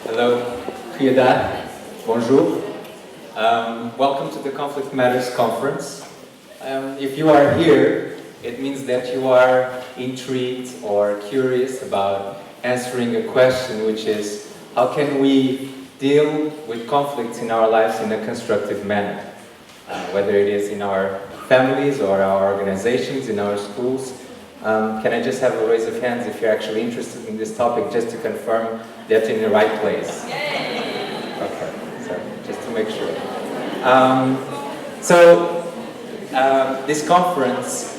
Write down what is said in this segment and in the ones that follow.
Hello, goeiedag, bonjour. Welcome to the Conflict Matters Conference. If you are here, it means that you are intrigued or curious about answering a question, which is, how can we deal with conflicts in our lives in a constructive manner? Whether it is in our families or our organizations, in our schools. Can I just have a raise of hands if you're actually interested in this topic, just to confirm that you're in the right place? Okay, so just to make sure. This conference,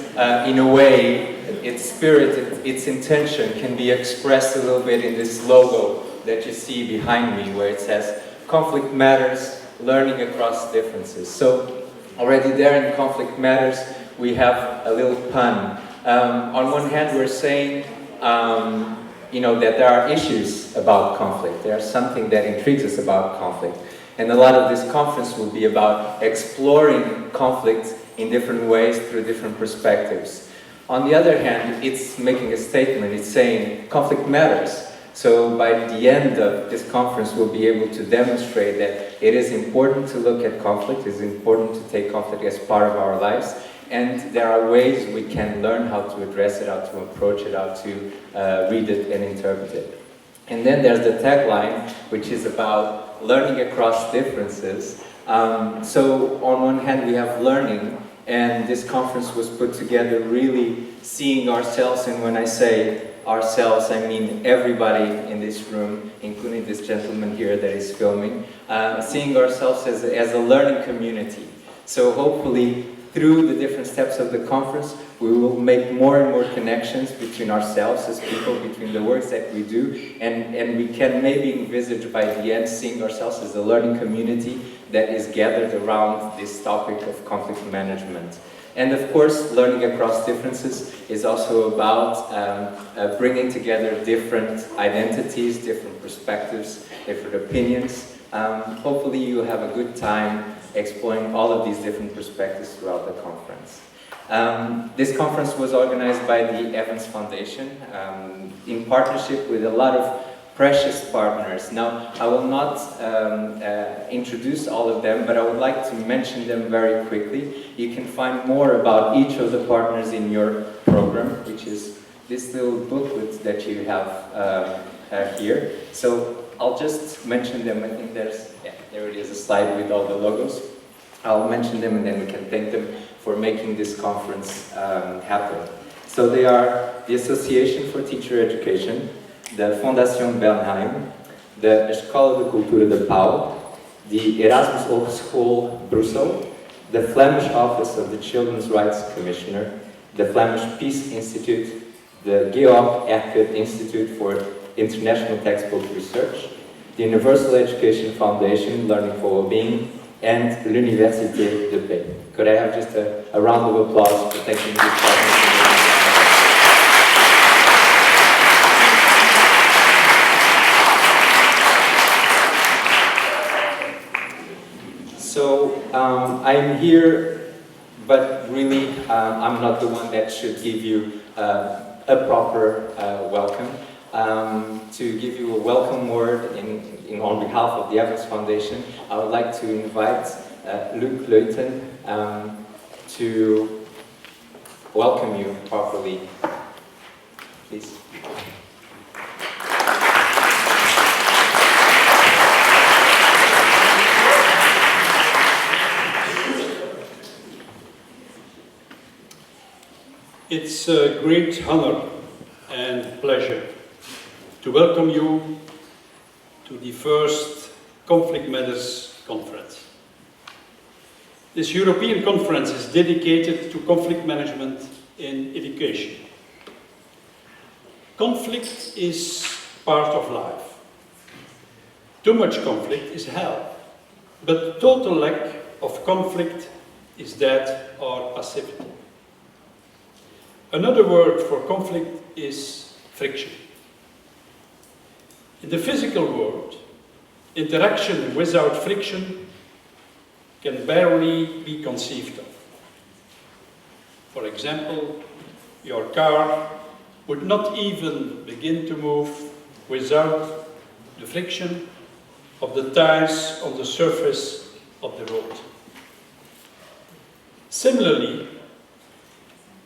in a way, its spirit, its intention can be expressed a little bit in this logo that you see behind me, where it says, Conflict Matters, Learning Across Differences. So, already there in Conflict Matters, we have a little pun. On one hand, we're saying, that there are issues about conflict. There's something that intrigues us about conflict. And a lot of this conference will be about exploring conflict in different ways through different perspectives. On the other hand, it's making a statement. It's saying conflict matters. So by the end of this conference, we'll be able to demonstrate that it is important to look at conflict. It is important to take conflict as part of our lives. And there are ways we can learn how to address it, how to approach it, how to read it and interpret it. And then there's the tagline, which is about learning across differences. So on one hand, we have learning, and this conference was put together really seeing ourselves, and when I say ourselves, I mean everybody in this room, including this gentleman here that is filming, seeing ourselves as a learning community. So hopefully, through the different steps of the conference, we will make more and more connections between ourselves as people, between the works that we do, and we can maybe envisage by the end seeing ourselves as a learning community that is gathered around this topic of conflict management. And of course, learning across differences is also about bringing together different identities, different perspectives, different opinions. Hopefully you have a good time exploring all of these different perspectives throughout the conference. This conference was organized by the Evans Foundation in partnership with a lot of precious partners. Now, I will not introduce all of them, but I would like to mention them very quickly. You can find more about each of the partners in your program, which is this little booklet that you have here. So I'll just mention them. I think there it is, a slide with all the logos. I'll mention them and then we can thank them for making this conference happen. So they are the Association for Teacher Education, the Fondation Bernheim, the Escolu de Cultura de Paix, the Erasmus Hogeschool Brussels, the Flemish Office of the Children's Rights Commissioner, the Flemish Peace Institute, the Georg Eckert Institute for International Textbook Research, the Universal Education Foundation, Learning for Wellbeing, and l'Université de Paix. Could I have just a round of applause for thanking these partners? So, I'm here, but really, I'm not the one that should give you a proper welcome. To give you a welcome word on behalf of the Evans Foundation, I would like to invite Luyten to welcome you properly. Please. It's a great honor and pleasure to welcome you to the first Conflict Matters Conference. This European conference is dedicated to conflict management in education. Conflict is part of life. Too much conflict is hell, but total lack of conflict is death or passivity. Another word for conflict is friction. In the physical world, interaction without friction can barely be conceived of. For example, your car would not even begin to move without the friction of the tires on the surface of the road. Similarly,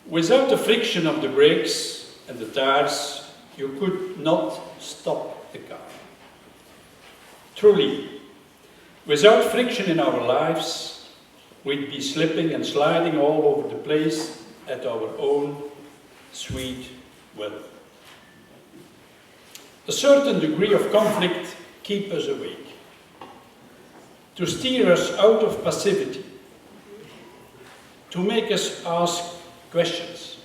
without the friction of the brakes and the tires, you could not stop the car. Truly, without friction in our lives, we'd be slipping and sliding all over the place at our own sweet will. A certain degree of conflict keeps us awake, to steer us out of passivity, to make us ask questions,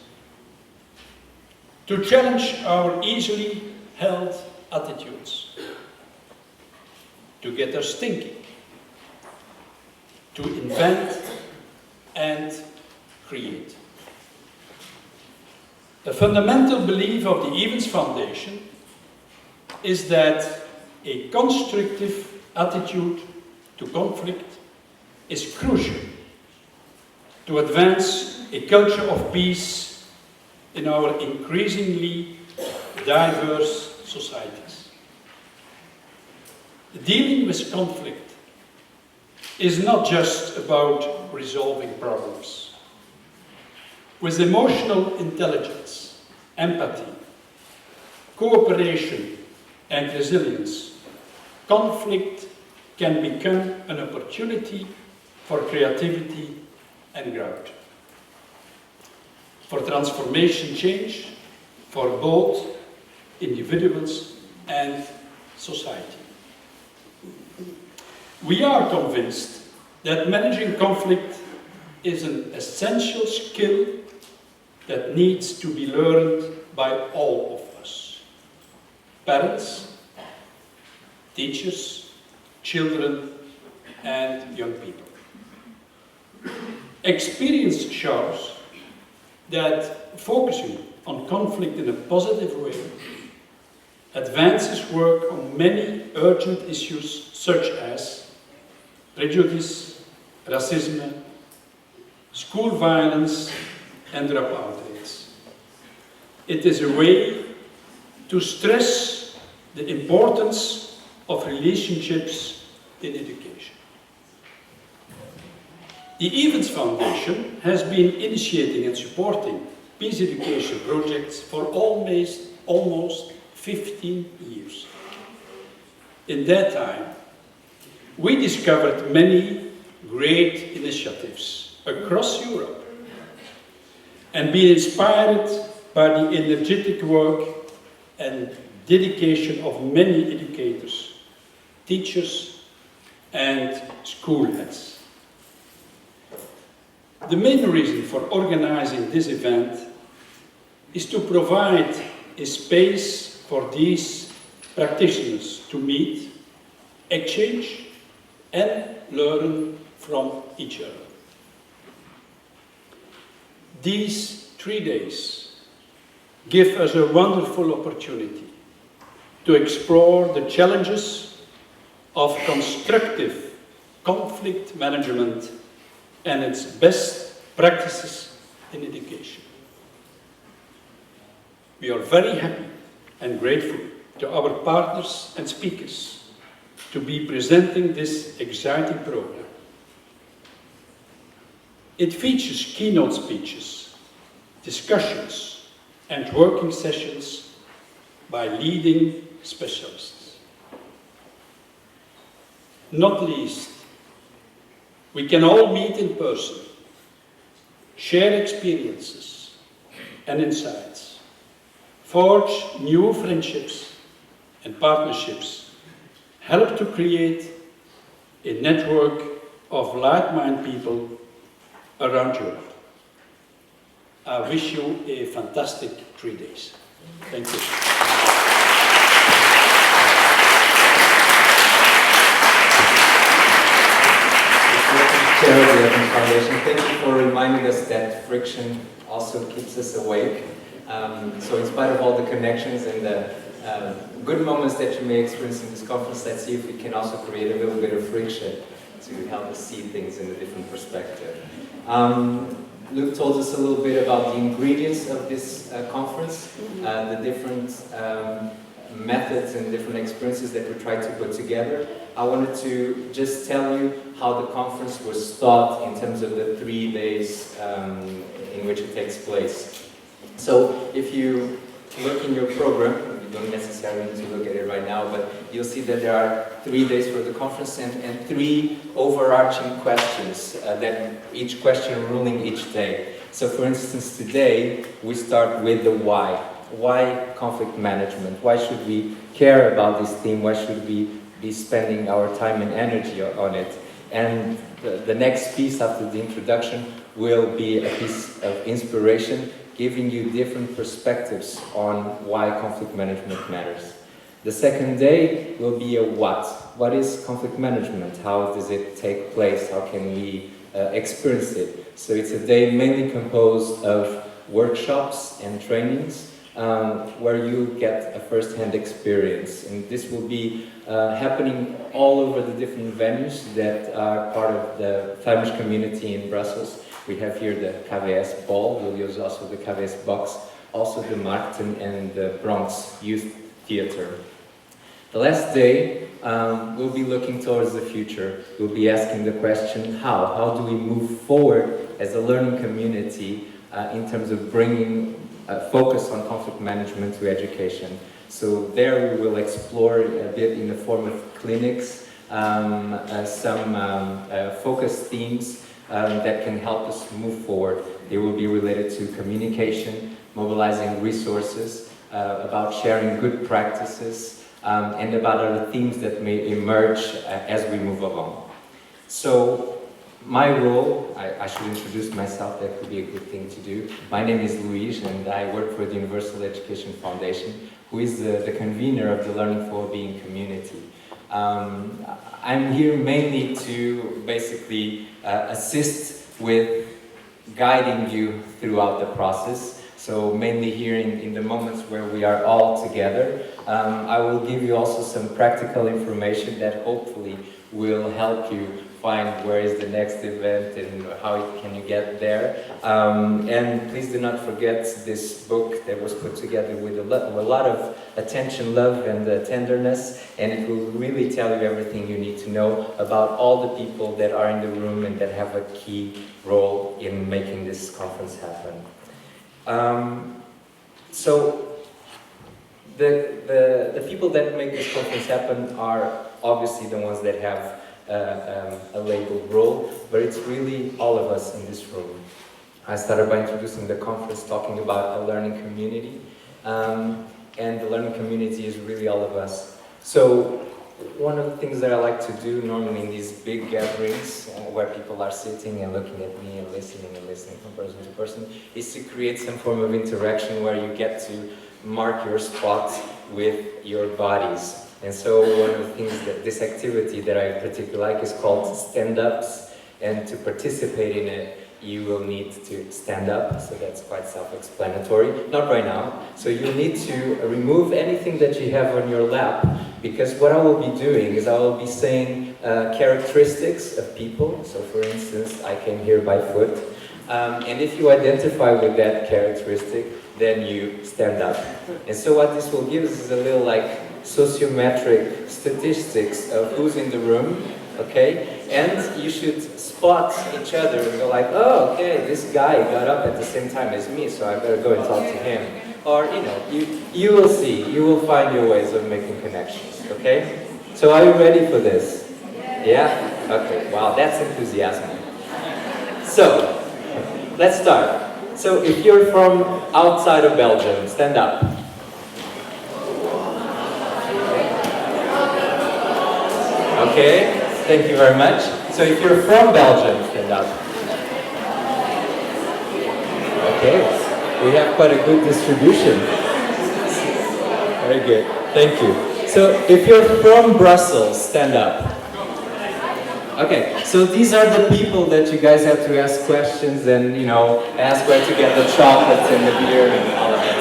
to challenge our easily held attitudes, to get us thinking, to invent and create. A fundamental belief of the Evans Foundation is that a constructive attitude to conflict is crucial to advance a culture of peace in our increasingly diverse societies. Dealing with conflict is not just about resolving problems. With emotional intelligence, empathy, cooperation, and resilience, conflict can become an opportunity for creativity and growth, for transformation change, for both individuals and society. We are convinced that managing conflict is an essential skill that needs to be learned by all of us: parents, teachers, children, and young people. Experience shows that focusing on conflict in a positive way advances work on many urgent issues such as prejudice, racism, school violence, and dropout rates. It is a way to stress the importance of relationships in education. The Evans Foundation has been initiating and supporting peace education projects for almost 15 years. In that time, we discovered many great initiatives across Europe and been inspired by the energetic work and dedication of many educators, teachers, and school heads. The main reason for organizing this event is to provide a space for these practitioners to meet, exchange, and learn from each other. These 3 days give us a wonderful opportunity to explore the challenges of constructive conflict management and its best practices in education. We are very happy and grateful to our partners and speakers to be presenting this exciting program. It features keynote speeches, discussions, and working sessions by leading specialists. Not least, we can all meet in person, share experiences and insights, forge new friendships and partnerships, help to create a network of like-minded people around Europe. I wish you a fantastic 3 days. Thank you. Chair of the Evans Foundation, thank you for reminding us that friction also keeps us awake. So in spite of all the connections and the good moments that you may experience in this conference, let's see if we can also create a little bit of friction to help us see things in a different perspective. Luke told us a little bit about the ingredients of this conference, the different methods and different experiences that we tried to put together, I wanted to just tell you how the conference was thought in terms of the 3 days in which it takes place. So if you look in your program, you don't necessarily need to look at it right now, but you'll see that there are 3 days for the conference and 3 overarching questions, that each question ruling each day. So for instance, today we start with the why. Why conflict management? Why should we care about this theme? Why should we be spending our time and energy on it? And the next piece after the introduction will be a piece of inspiration, giving you different perspectives on why conflict management matters. The second day will be a what. What is conflict management? How does it take place? How can we experience it? So it's a day mainly composed of workshops and trainings where you get a first-hand experience. And this will be happening all over the different venues that are part of the Flemish community in Brussels. We have here the KWS Ball, we'll use also the KWS Box, also the Markten and the Bronx Youth Theatre. The last day, we'll be looking towards the future. We'll be asking the question, how? How do we move forward as a learning community in terms of bringing focus on conflict management to education? So there we will explore a bit in the form of clinics, some focus themes that can help us move forward. They will be related to communication, mobilizing resources, about sharing good practices, and about other themes that may emerge as we move along. So my role, I should introduce myself, that could be a good thing to do. My name is Luís and I work for the Universal Education Foundation, who is the convener of the Learning for Being community. I'm here mainly to basically assist with guiding you throughout the process. So mainly here in the moments where we are all together. I will give you also some practical information that hopefully will help you find where is the next event and how can you get there. And please do not forget this book that was put together with a lot of attention, love and tenderness, and it will really tell you everything you need to know about all the people that are in the room and that have a key role in making this conference happen. So the people that make this conference happen are obviously the ones that have a labeled role, but it's really all of us in this room. I started by introducing the conference talking about a learning community, and the learning community is really all of us. So one of the things that I like to do normally in these big gatherings where people are sitting and looking at me and listening from person to person is to create some form of interaction where you get to mark your spot with your bodies. And so one of the things that this activity that I particularly like is called stand-ups, and to participate in it you will need to stand up, so that's quite self-explanatory. Not right now. So you'll need to remove anything that you have on your lap, because what I will be doing is I will be saying characteristics of people. So for instance, I came here by foot, and if you identify with that characteristic, then you stand up. And so what this will give us is a little like sociometric statistics of who's in the room, okay? And you should spot each other and go like, oh, okay, this guy got up at the same time as me, so I better go and talk to him. Or, you know, you will see, you will find your ways of making connections, okay? So are you ready for this? Yeah? Okay, wow, that's enthusiasm. So, let's start. So if you're from outside of Belgium, stand up. Okay, thank you very much. So if you're from Belgium, stand up. Okay, we have quite a good distribution. Very good, thank you. So if you're from Brussels, stand up. Okay, so these are the people that you guys have to ask questions and, you know, ask where to get the chocolates and the beer and all of that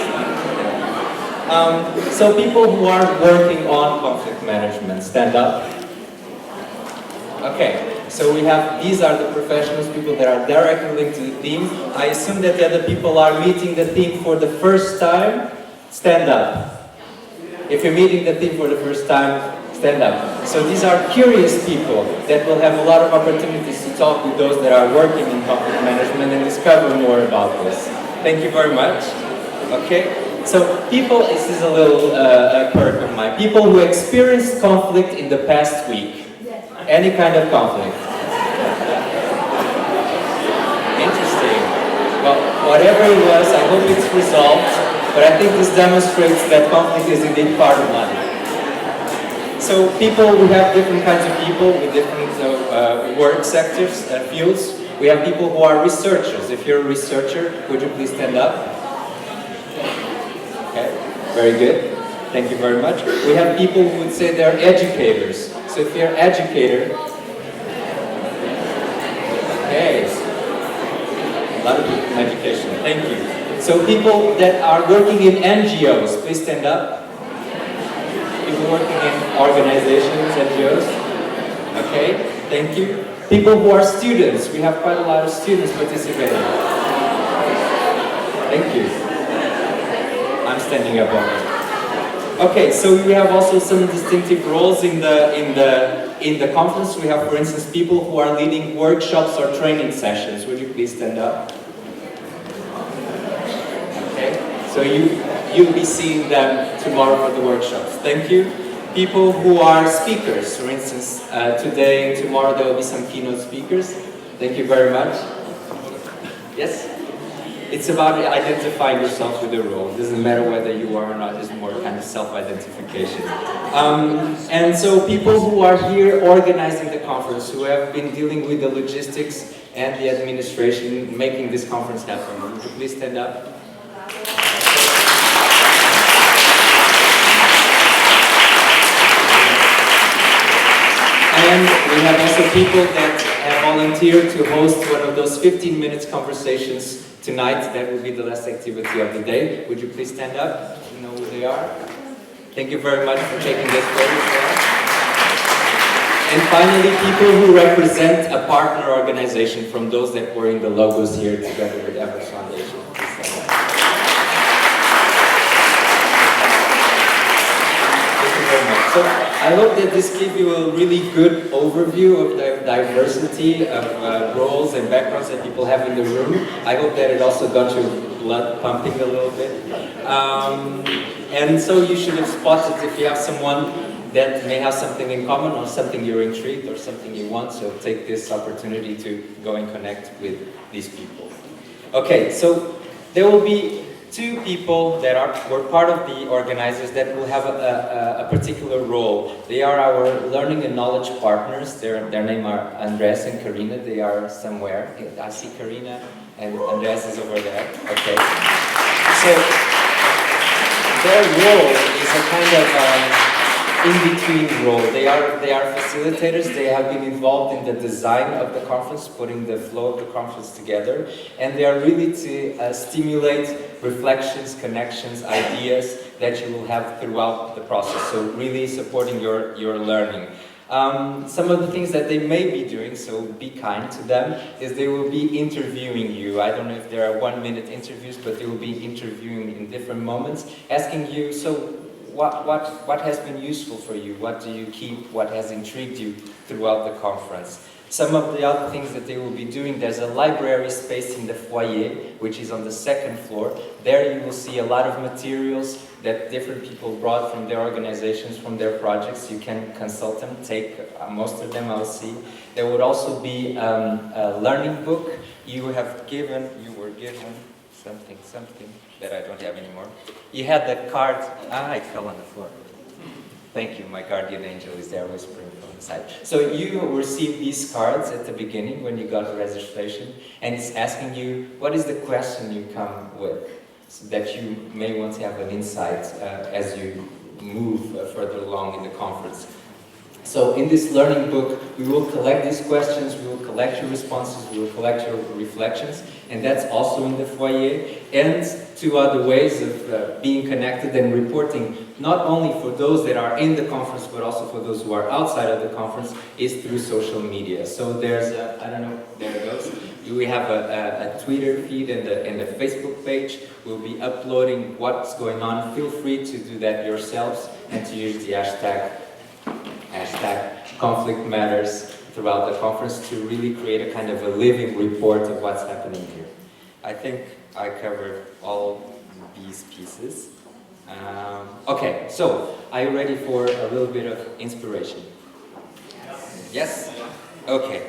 stuff. So people who are working on conflict management, stand up. Okay, so we have, these are the professionals, people that are directly linked to the theme. I assume that the other people are meeting the theme for the first time. Stand up. If you're meeting the team for the first time, stand up. So these are curious people that will have a lot of opportunities to talk with those that are working in conflict management and discover more about this. Thank you very much. Okay, so people, this is a little perk of mine. People who experienced conflict in the past week. Any kind of conflict. Interesting. Well, whatever it was, I hope it's resolved, but I think this demonstrates that conflict is indeed part of life. So people, we have different kinds of people with different work sectors, fields. We have people who are researchers. If you're a researcher, would you please stand up? Okay, very good. Thank you very much. We have people who would say they're educators. So if you're an educator, okay, a lot of people in education, thank you. So people that are working in NGOs, please stand up. People working in organizations, NGOs, okay, thank you. People who are students, we have quite a lot of students participating. Thank you. I'm standing up already. Okay, so we have also some distinctive roles in the conference. We have, for instance, people who are leading workshops or training sessions. Would you please stand up? Okay, so you'll be seeing them tomorrow for the workshops. Thank you. People who are speakers, for instance, today and tomorrow there will be some keynote speakers. Thank you very much. Yes? It's about identifying yourself with the role. It doesn't matter whether you are or not, it's more kind of self-identification. And so people who are here organizing the conference, who have been dealing with the logistics and the administration, making this conference happen. Would you please stand up? And we have also people that have volunteered to host one of those 15 minutes conversations tonight. That will be the last activity of the day. Would you please stand up? You know who they are. Thank you very much for taking this photo. And finally, people who represent a partner organization from those that were in the logos here together with Everest Foundation. Please stand up. Thank you very much. So I hope that this gives you a really good overview of the diversity of roles and backgrounds that people have in the room. I hope that it also got your blood pumping a little bit. And so you should have spotted if you have someone that may have something in common or something you're intrigued or something you want, so take this opportunity to go and connect with these people. Okay, so there will be two people that were part of the organizers that will have a particular role. They are our learning and knowledge partners. Their name are Andres and Karina. They are somewhere. I see Karina and Andres is over there. Okay. So their role is a kind of in-between role. They are facilitators. They have been involved in the design of the conference, putting the flow of the conference together, and they are really to stimulate reflections, connections, ideas that you will have throughout the process. So really supporting your learning. Some of the things that they may be doing, so be kind to them, is they will be interviewing you. I don't know if there are 1-minute interviews, but they will be interviewing in different moments, asking you, so what has been useful for you? What do you keep? What has intrigued you throughout the conference? Some of the other things that they will be doing, there's a library space in the foyer, which is on the 2nd floor. There you will see a lot of materials that different people brought from their organizations, from their projects. You can consult them, take most of them, I'll see. There would also be a learning book. You were given something that I don't have anymore. You had that card. It fell on the floor. Thank you, my guardian angel is there whispering from the side. So you received these cards at the beginning when you got the registration, and it's asking you, what is the question you come with, so that you may want to have an insight as you move further along in the conference. So in this learning book, we will collect these questions, we will collect your responses, we will collect your reflections, and that's also in the foyer. And 2 other ways of being connected and reporting, not only for those that are in the conference, but also for those who are outside of the conference, is through social media. So there's I don't know, there it goes. We have a Twitter feed and a Facebook page. We'll be uploading what's going on. Feel free to do that yourselves and to use the hashtag conflict matters throughout the conference to really create a kind of a living report of what's happening here. I think I covered all these pieces. Okay, so are you ready for a little bit of inspiration? Yes? Okay.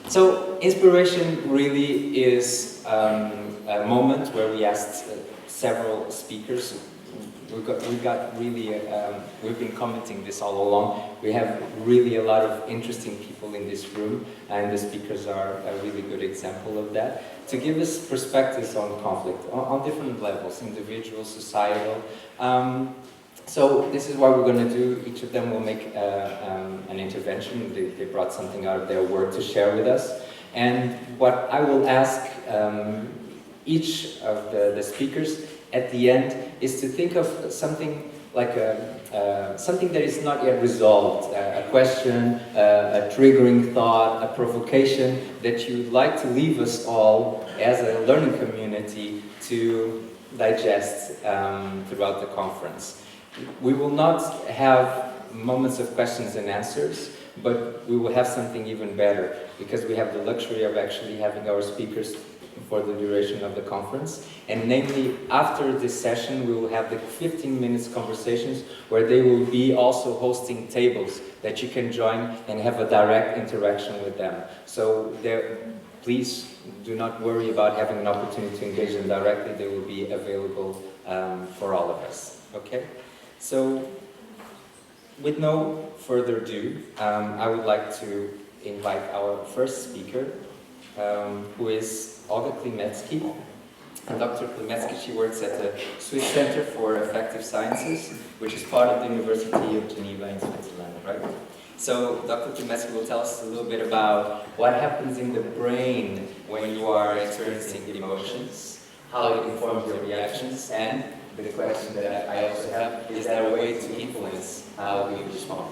So inspiration really is a moment where we asked several speakers. We've been commenting this all along. We have really a lot of interesting people in this room, and the speakers are a really good example of that, to give us perspectives on conflict, on different levels, individual, societal. So this is what we're going to do. Each of them will make an intervention. They brought something out of their work to share with us. And what I will ask each of the speakers at the end is to think of something like something that is not yet resolved, a question, a triggering thought, a provocation that you'd like to leave us all as a learning community to digest throughout the conference. We will not have moments of questions and answers, but we will have something even better, because we have the luxury of actually having our speakers for the duration of the conference. And namely, after this session, we will have the 15 minutes conversations where they will be also hosting tables that you can join and have a direct interaction with them. So please do not worry about having an opportunity to engage them directly. They will be available for all of us. Okay? So, with no further ado, I would like to invite our first speaker, who is Olga Klimetsky. Dr. Klimetsky, she works at the Swiss Center for Affective Sciences, which is part of the University of Geneva in Switzerland, right? So Dr. Klimetsky will tell us a little bit about what happens in the brain when you are experiencing emotions, how it informs your reactions, and the question that I also have, is there a way to influence how we respond?